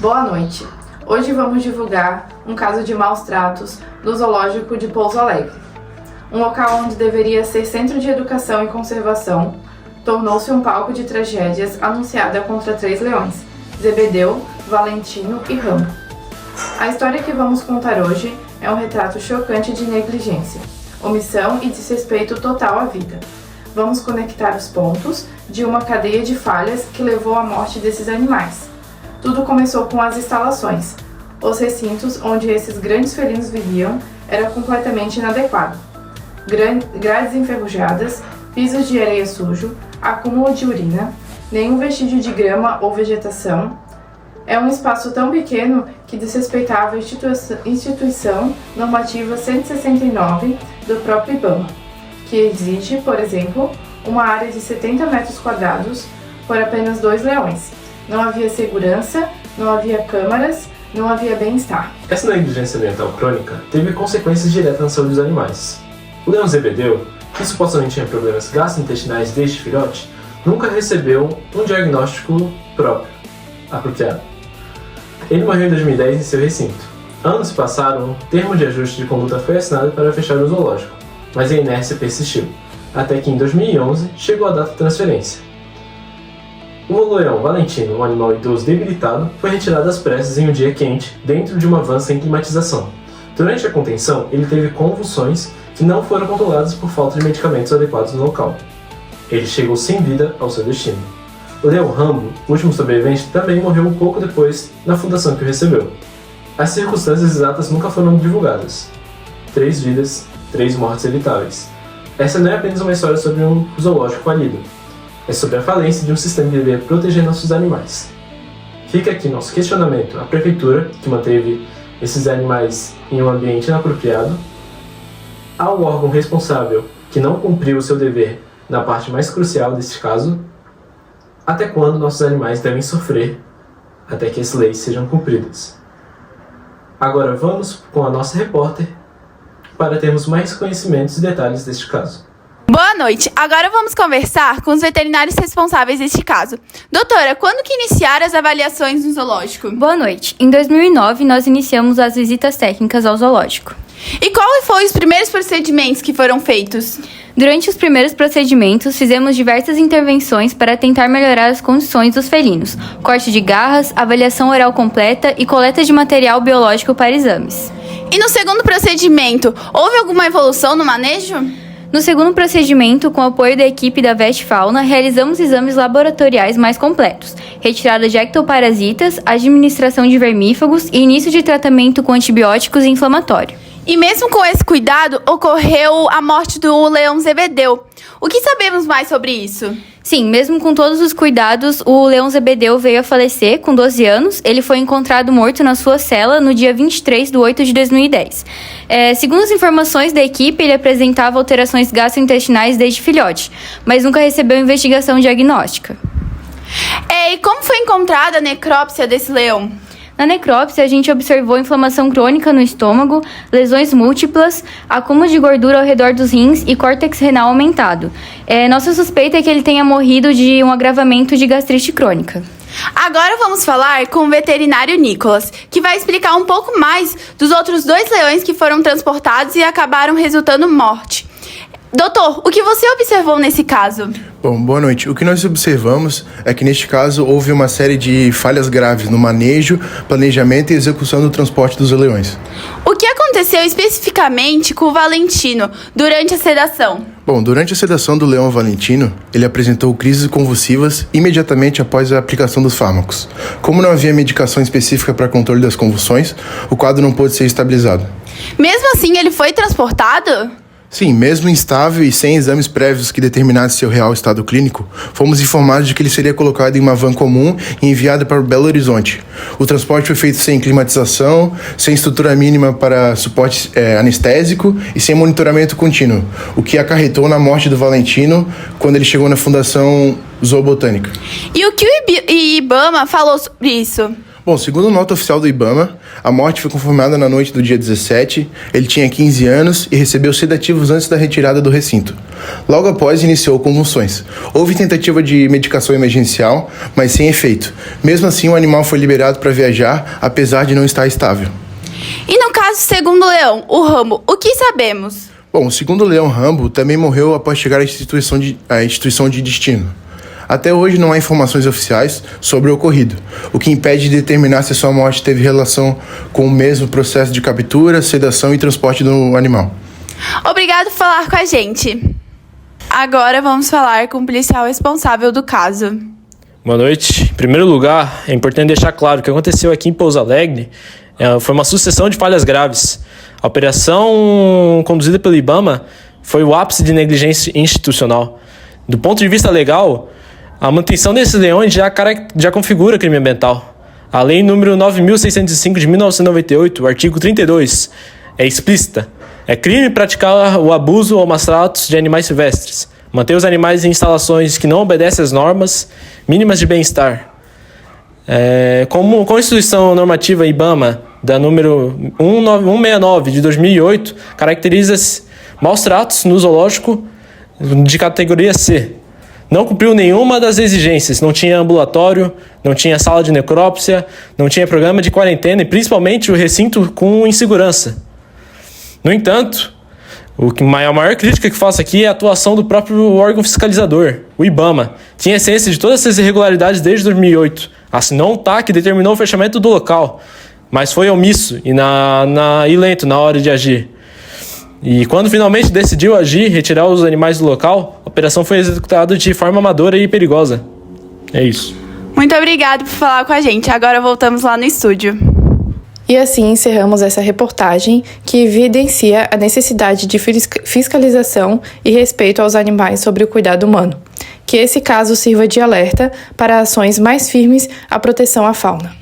Boa noite. Hoje vamos divulgar um caso de maus tratos no zoológico de Pouso Alegre. Um local onde deveria ser centro de educação e conservação, tornou-se um palco de tragédias anunciada contra 3 leões, Zebedeu, Valentino e Rambo. A história que vamos contar hoje é um retrato chocante de negligência, omissão e desrespeito total à vida. Vamos conectar os pontos de uma cadeia de falhas que levou à morte desses animais. Tudo começou com as instalações. Os recintos onde esses grandes felinos viviam era completamente inadequado. Grades enferrujadas, pisos de areia sujo, acúmulo de urina, nenhum vestígio de grama ou vegetação. É um espaço tão pequeno que desrespeitava a instituição normativa 169 do próprio IBAMA, que exige, por exemplo, uma área de 70 metros quadrados por apenas 2 leões. Não havia segurança, não havia câmaras, não havia bem-estar. Essa negligência ambiental crônica teve consequências diretas na saúde dos animais. O leão Zebedeu, que supostamente tinha problemas gastrointestinais desde filhote, nunca recebeu um diagnóstico apropriado. Ele morreu em 2010 em seu recinto. Anos se passaram, um termo de ajuste de conduta foi assinado para fechar o zoológico, mas a inércia persistiu, até que em 2011 chegou a data de transferência. O leão Valentino, um animal idoso debilitado, foi retirado às pressas em um dia quente, dentro de uma van sem climatização. Durante a contenção, ele teve convulsões que não foram controladas por falta de medicamentos adequados no local. Ele chegou sem vida ao seu destino. O leão Rambo, o último sobrevivente, também morreu um pouco depois na fundação que o recebeu. As circunstâncias exatas nunca foram divulgadas. 3 vidas, 3 mortes evitáveis. Essa não é apenas uma história sobre um zoológico falido. É sobre a falência de um sistema que deveria proteger nossos animais. Fica aqui nosso questionamento à prefeitura, que manteve esses animais em um ambiente inapropriado, ao órgão responsável, que não cumpriu o seu dever na parte mais crucial deste caso, até quando nossos animais devem sofrer até que as leis sejam cumpridas. Agora vamos com a nossa repórter para termos mais conhecimentos e detalhes deste caso. Boa noite! Agora vamos conversar com os veterinários responsáveis deste caso. Doutora, quando que iniciaram as avaliações no zoológico? Boa noite! Em 2009, nós iniciamos as visitas técnicas ao zoológico. E quais foram os primeiros procedimentos que foram feitos? Durante os primeiros procedimentos, fizemos diversas intervenções para tentar melhorar as condições dos felinos, corte de garras, avaliação oral completa e coleta de material biológico para exames. E no segundo procedimento, houve alguma evolução no manejo? No segundo procedimento, com o apoio da equipe da Vestfauna, realizamos exames laboratoriais mais completos, retirada de ectoparasitas, administração de vermífagos e início de tratamento com antibióticos e inflamatório. E mesmo com esse cuidado, ocorreu a morte do leão Zebedeu. O que sabemos mais sobre isso? Sim, mesmo com todos os cuidados, o leão Zebedeu veio a falecer com 12 anos. Ele foi encontrado morto na sua cela no dia 23 de 8 de 2010. Segundo as informações da equipe, ele apresentava alterações gastrointestinais desde filhote, mas nunca recebeu investigação diagnóstica. E como foi encontrada a necrópsia desse leão? Na necrópsia, a gente observou inflamação crônica no estômago, lesões múltiplas, acúmulo de gordura ao redor dos rins e córtex renal aumentado. Nossa suspeita é que ele tenha morrido de um agravamento de gastrite crônica. Agora vamos falar com o veterinário Nicolas, que vai explicar um pouco mais dos outros 2 leões que foram transportados e acabaram resultando morte. Doutor, o que você observou nesse caso? Bom, boa noite. O que nós observamos é que neste caso houve uma série de falhas graves no manejo, planejamento e execução do transporte dos leões. O que aconteceu especificamente com o Valentino durante a sedação? Bom, durante a sedação do leão Valentino, ele apresentou crises convulsivas imediatamente após a aplicação dos fármacos. Como não havia medicação específica para controle das convulsões, o quadro não pôde ser estabilizado. Mesmo assim, ele foi transportado? Sim, mesmo instável e sem exames prévios que determinassem seu real estado clínico, fomos informados de que ele seria colocado em uma van comum e enviado para Belo Horizonte. O transporte foi feito sem climatização, sem estrutura mínima para suporte anestésico e sem monitoramento contínuo, o que acarretou na morte do Valentino quando ele chegou na Fundação Zoobotânica. E o que o IBAMA falou sobre isso? Bom, segundo a nota oficial do IBAMA, a morte foi confirmada na noite do dia 17, ele tinha 15 anos e recebeu sedativos antes da retirada do recinto. Logo após, iniciou convulsões. Houve tentativa de medicação emergencial, mas sem efeito. Mesmo assim, o animal foi liberado para viajar, apesar de não estar estável. E no caso segundo o leão, o Rambo, o que sabemos? Bom, segundo o leão Rambo, também morreu após chegar à instituição de destino. Até hoje não há informações oficiais sobre o ocorrido, o que impede de determinar se sua morte teve relação com o mesmo processo de captura, sedação e transporte do animal. Obrigado por falar com a gente. Agora vamos falar com o policial responsável do caso. Boa noite. Em primeiro lugar, é importante deixar claro que o que aconteceu aqui em Pouso Alegre foi uma sucessão de falhas graves. A operação conduzida pelo IBAMA foi o ápice de negligência institucional. Do ponto de vista legal, a manutenção desses leões já configura crime ambiental. A Lei nº 9.605 de 1998, o artigo 32, é explícita. É crime praticar o abuso ou maus tratos de animais silvestres, manter os animais em instalações que não obedecem às normas mínimas de bem-estar. Como a Instituição Normativa IBAMA, da número 169 de 2008, caracteriza maus tratos no zoológico de categoria C. Não cumpriu nenhuma das exigências, não tinha ambulatório, não tinha sala de necrópsia, não tinha programa de quarentena e principalmente o recinto com insegurança. No entanto, a maior crítica que faço aqui é a atuação do próprio órgão fiscalizador, o IBAMA. Tinha ciência de todas essas irregularidades desde 2008. Assinou um TAC que determinou o fechamento do local, mas foi omisso e lento na hora de agir. E quando finalmente decidiu agir, retirar os animais do local, a operação foi executada de forma amadora e perigosa. É isso. Muito obrigado por falar com a gente. Agora voltamos lá no estúdio. E assim encerramos essa reportagem que evidencia a necessidade de fiscalização e respeito aos animais sobre o cuidado humano. Que esse caso sirva de alerta para ações mais firmes à proteção à fauna.